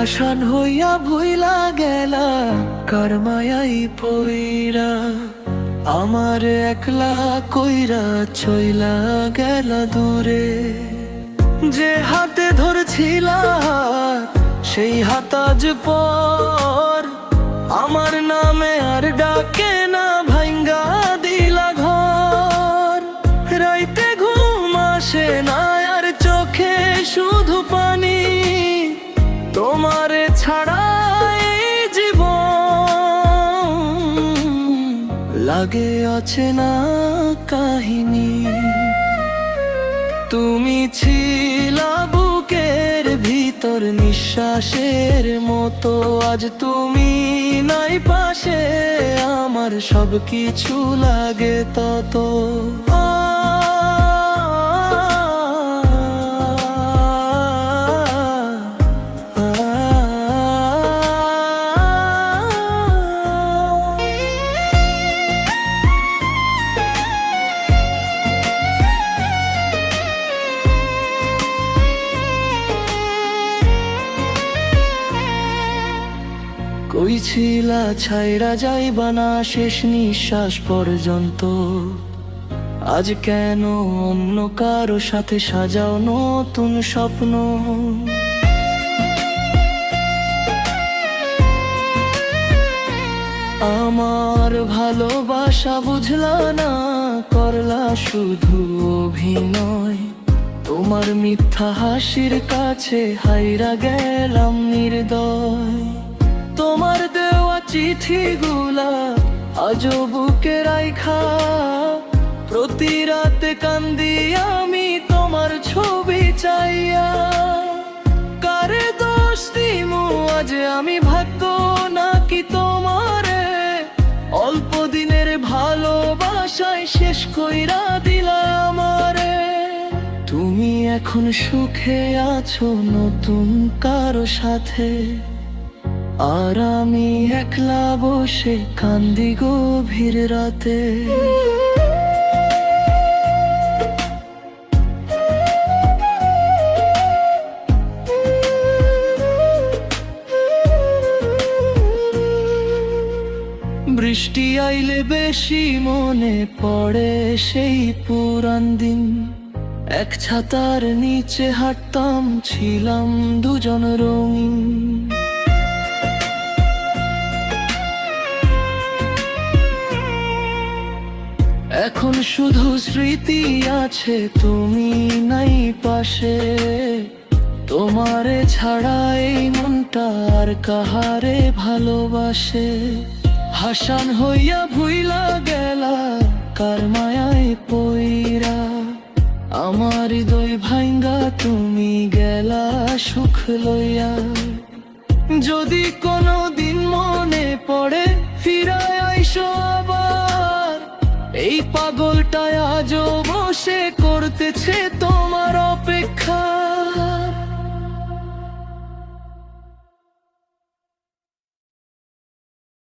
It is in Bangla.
হাসান হইয়া ভুইলা গেলা কার মায়াই পইরা, আমার একলা কইরা চইলা গেলা দূরে। যে হাতে ধরছিলা সেই হাত আজ পর, আমার নামে আর ডাকে না, ভাঙ্গা দিলা ঘর। রাইতে ঘুম আসে না আর চোখে শুধু পানি, তোমারে ছাড়া এই জীবন লাগে অচেনা কাহিনী। তুমি ছিলা বুকের ভিতর নিঃশ্বাসের মতো, আজ তুমি নাই পাশে, আমার সব কিছু লাগে তত। কইছিলা ছাইরা যাইবা না শেষ নিঃশ্বাস পর্যন্ত, আজ কেন অন্য কারো সাথে সাজাও নতুন স্বপ্ন। আমার ভালোবাসা বুঝলা না, করলা শুধু অভিনয়। তোমার মিথ্যা হাসির কাছে হাইরা গেলাম নির্দয়। তোমার দেওয়া চিঠিগুলা আজও বুকে রাইখা, প্রতি রাতে কান্দি আমি তোমার ছবি চাইয়া। কারে দোষ দিমু আজ আমি, ভাগ্য নাকি তোমারে, অল্প দিনের ভালোবাসায় শেষ কইরা দিলা আমারে। তুমি এখন সুখে আছো নতুন কারো সাথে, আর আমি একলা বসে কান্দি গভীর রাতে। বৃষ্টি আইলে বেশি মনে পড়ে সেই পুরান দিন, এক ছাতার নিচে হাঁটতাম, ছিলাম দুজন রঙিন। এখন শুধু স্মৃতি আছে, তুমি নাই পাশে। তোমারে ছাড়া এই মনটা আর কাহারে ভালোবাসে। হাসান হইয়া ভুইলা গেলা কার মায়ায় পইরা, আমার হৃদয় ভাঙ্গা তুমি গেলা সুখ লইয়া। যদি কোনো দিন মনে পড়ে ফিরায় আইসো আবার, এই পাগলটায় আজও বসে করতেছে তোমার অপেক্ষা।